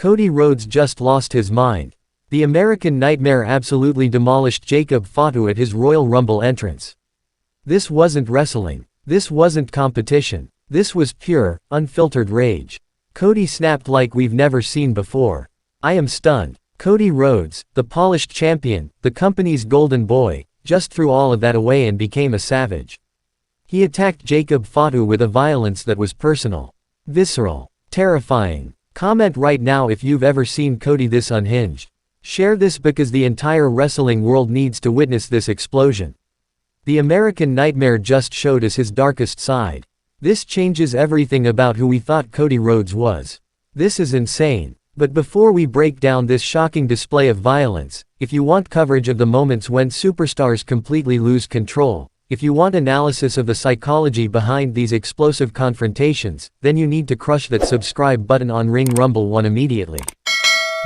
Cody Rhodes just lost his mind. The American Nightmare absolutely demolished Jacob Fatu at his Royal Rumble entrance. This wasn't wrestling. This wasn't competition. This was pure, unfiltered rage. Cody snapped like we've never seen before. I am stunned. Cody Rhodes, the polished champion, the company's golden boy, just threw all of that away and became a savage. He attacked Jacob Fatu with a violence that was personal, visceral, terrifying. Comment right now if you've ever seen Cody this unhinged. Share this because the entire wrestling world needs to witness this explosion. The American Nightmare just showed us his darkest side. This changes everything about who we thought Cody Rhodes was. This is insane. But before we break down this shocking display of violence, if you want coverage of the moments when superstars completely lose control, if you want analysis of the psychology behind these explosive confrontations, then you need to crush that subscribe button on Ring Rumble 1 immediately.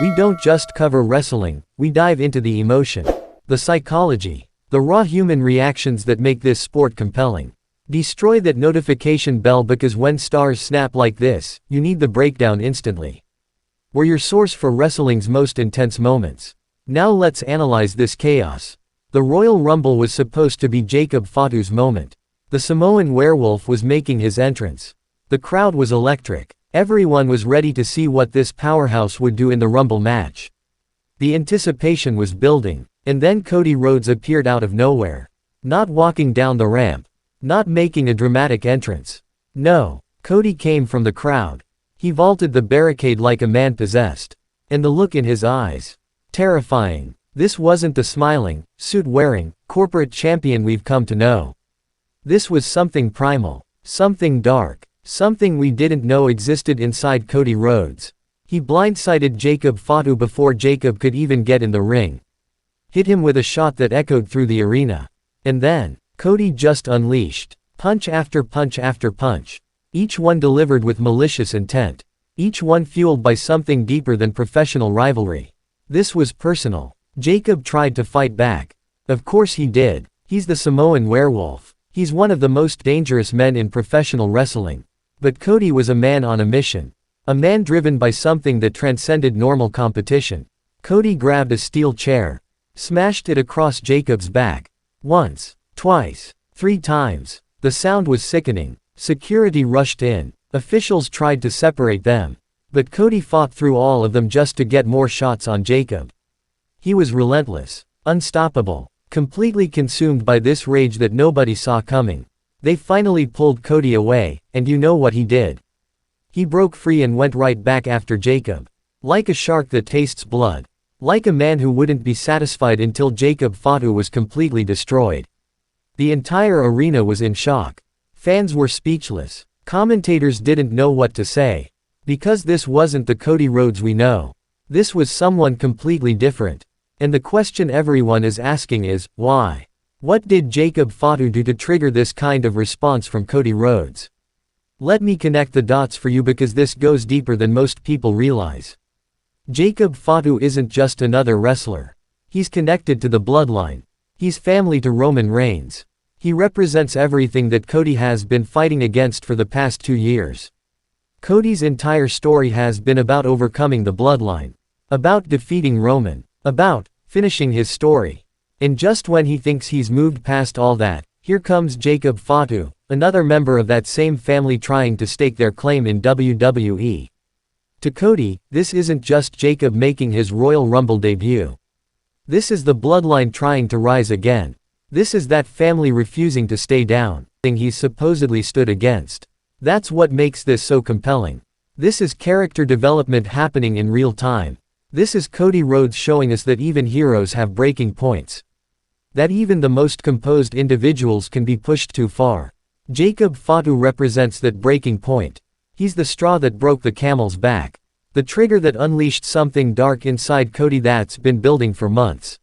We don't just cover wrestling, we dive into the emotion, the psychology, the raw human reactions that make this sport compelling. Destroy that notification bell because when stars snap like this, you need the breakdown instantly. We're your source for wrestling's most intense moments. Now let's analyze this chaos. The Royal Rumble was supposed to be Jacob Fatu's moment. The Samoan werewolf was making his entrance. The crowd was electric. Everyone was ready to see what this powerhouse would do in the Rumble match. The anticipation was building. And then Cody Rhodes appeared out of nowhere. Not walking down the ramp. Not making a dramatic entrance. No, Cody came from the crowd. He vaulted the barricade like a man possessed. And the look in his eyes. Terrifying. This wasn't the smiling, suit-wearing, corporate champion we've come to know. This was something primal. Something dark. Something we didn't know existed inside Cody Rhodes. He blindsided Jacob Fatu before Jacob could even get in the ring. Hit him with a shot that echoed through the arena. And then, Cody just unleashed. Punch after punch after punch. Each one delivered with malicious intent. Each one fueled by something deeper than professional rivalry. This was personal. Jacob tried to fight back. Of course he did. He's the Samoan werewolf. He's one of the most dangerous men in professional wrestling. But Cody was a man on a mission. A man driven by something that transcended normal competition. Cody grabbed a steel chair. Smashed it across Jacob's back. Once. Twice. 3 times. The sound was sickening. Security rushed in. Officials tried to separate them. But Cody fought through all of them just to get more shots on Jacob. He was relentless. Unstoppable. Completely consumed by this rage that nobody saw coming. They finally pulled Cody away, and you know what he did. He broke free and went right back after Jacob. Like a shark that tastes blood. Like a man who wouldn't be satisfied until Jacob Fatu was completely destroyed. The entire arena was in shock. Fans were speechless. Commentators didn't know what to say. Because this wasn't the Cody Rhodes we know. This was someone completely different. And the question everyone is asking is, why? What did Jacob Fatu do to trigger this kind of response from Cody Rhodes? Let me connect the dots for you because this goes deeper than most people realize. Jacob Fatu isn't just another wrestler. He's connected to the Bloodline. He's family to Roman Reigns. He represents everything that Cody has been fighting against for the past 2 years. Cody's entire story has been about overcoming the Bloodline. About defeating Roman. About finishing his story. And just when he thinks he's moved past all that, here comes Jacob Fatu, another member of that same family trying to stake their claim in WWE. To Cody, this isn't just Jacob making his Royal Rumble debut. This is the Bloodline trying to rise again. This is that family refusing to stay down, thing he's supposedly stood against. That's what makes this so compelling. This is character development happening in real time. This is Cody Rhodes showing us that even heroes have breaking points. That even the most composed individuals can be pushed too far. Jacob Fatu represents that breaking point. He's the straw that broke the camel's back. The trigger that unleashed something dark inside Cody that's been building for months.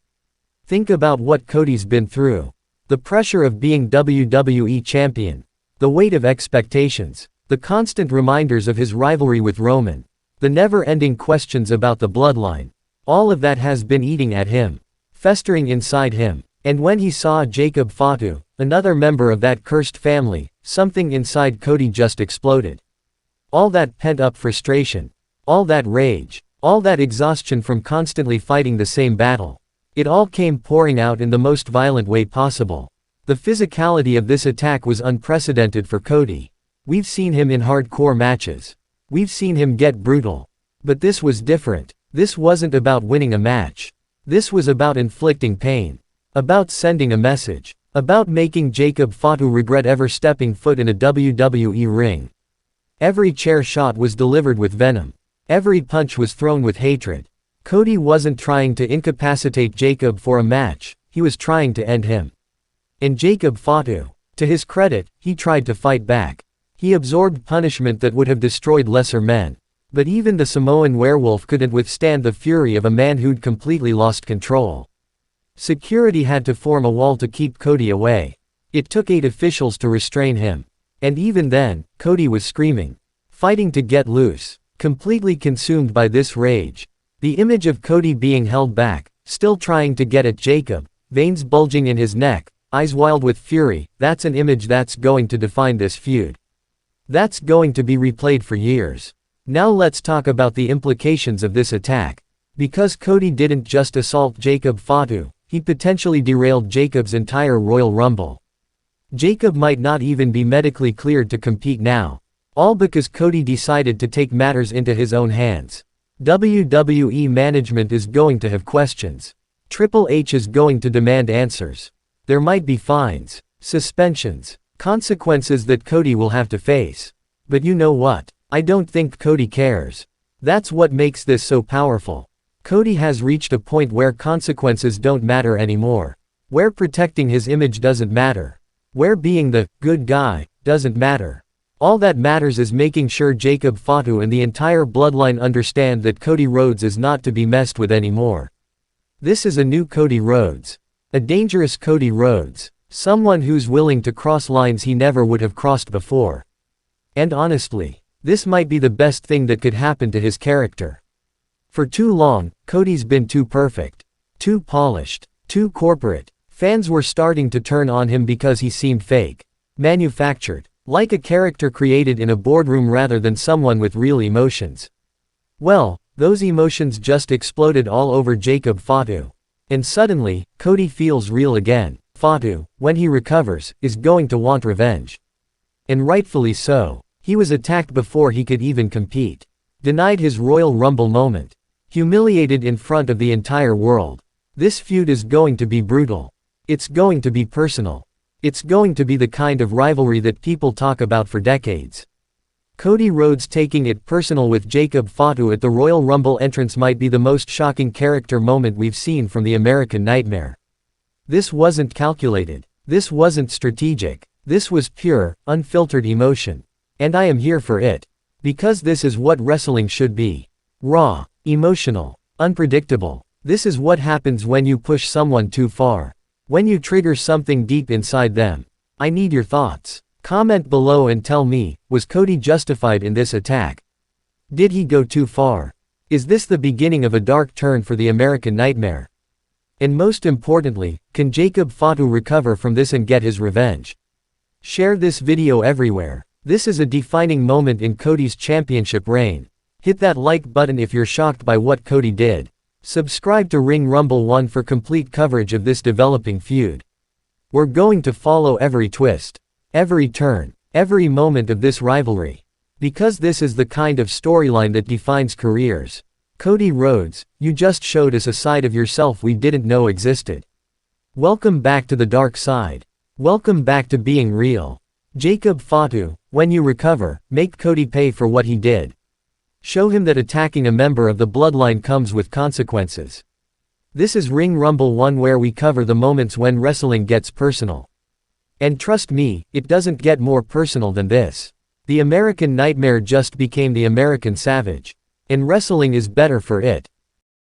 Think about what Cody's been through. The pressure of being WWE champion. The weight of expectations. The constant reminders of his rivalry with Roman. The never-ending questions about the Bloodline. All of that has been eating at him. Festering inside him. And when he saw Jacob Fatu, another member of that cursed family, something inside Cody just exploded. All that pent-up frustration. All that rage. All that exhaustion from constantly fighting the same battle. It all came pouring out in the most violent way possible. The physicality of this attack was unprecedented for Cody. We've seen him in hardcore matches. We've seen him get brutal. But this was different. This wasn't about winning a match. This was about inflicting pain. About sending a message. About making Jacob Fatu regret ever stepping foot in a WWE ring. Every chair shot was delivered with venom. Every punch was thrown with hatred. Cody wasn't trying to incapacitate Jacob for a match, he was trying to end him. And Jacob Fatu, to his credit, he tried to fight back. He absorbed punishment that would have destroyed lesser men. But even the Samoan werewolf couldn't withstand the fury of a man who'd completely lost control. Security had to form a wall to keep Cody away. It took 8 officials to restrain him. And even then, Cody was screaming. Fighting to get loose. Completely consumed by this rage. The image of Cody being held back, still trying to get at Jacob, veins bulging in his neck, eyes wild with fury, that's an image that's going to define this feud. That's going to be replayed for years. Now let's talk about the implications of this attack. Because Cody didn't just assault Jacob Fatu, he potentially derailed Jacob's entire Royal Rumble. Jacob might not even be medically cleared to compete now. All because Cody decided to take matters into his own hands. WWE management is going to have questions. Triple H is going to demand answers. There might be fines, suspensions, consequences that Cody will have to face. But you know what? I don't think Cody cares. That's what makes this so powerful. Cody has reached a point where consequences don't matter anymore. Where protecting his image doesn't matter. Where being the good guy doesn't matter. All that matters is making sure Jacob Fatu and the entire bloodline understand that Cody Rhodes is not to be messed with anymore. This is a new Cody Rhodes. A dangerous Cody Rhodes. Someone who's willing to cross lines he never would have crossed before. And honestly, this might be the best thing that could happen to his character. For too long, Cody's been too perfect. Too polished. Too corporate. Fans were starting to turn on him because he seemed fake. Manufactured. Like a character created in a boardroom rather than someone with real emotions. Well, those emotions just exploded all over Jacob Fatu. And suddenly, Cody feels real again. Fatu, when he recovers, is going to want revenge. And rightfully so. He was attacked before he could even compete. Denied his Royal Rumble moment. Humiliated in front of the entire world. This feud is going to be brutal. It's going to be personal. It's going to be the kind of rivalry that people talk about for decades. Cody Rhodes taking it personal with Jacob Fatu at the Royal Rumble entrance might be the most shocking character moment we've seen from the American Nightmare. This wasn't calculated. This wasn't strategic. This was pure, unfiltered emotion. And I am here for it. Because this is what wrestling should be. Raw, emotional, unpredictable. This is what happens when you push someone too far. When you trigger something deep inside them. I need your thoughts. Comment below and tell me, was Cody justified in this attack? Did he go too far? Is this the beginning of a dark turn for the American Nightmare? And most importantly, can Jacob Fatu recover from this and get his revenge? Share this video everywhere. This is a defining moment in Cody's championship reign. Hit that like button if you're shocked by what Cody did. Subscribe to Ring Rumble 1 for complete coverage of this developing feud. We're going to follow every twist, every turn, every moment of this rivalry. Because this is the kind of storyline that defines careers. Cody Rhodes, you just showed us a side of yourself we didn't know existed. Welcome back to the dark side. Welcome back to being real. Jacob Fatu, when you recover, make Cody pay for what he did. Show him that attacking a member of the bloodline comes with consequences. This is Ring Rumble 1 where we cover the moments when wrestling gets personal. And trust me, it doesn't get more personal than this. The American Nightmare just became the American Savage. And wrestling is better for it.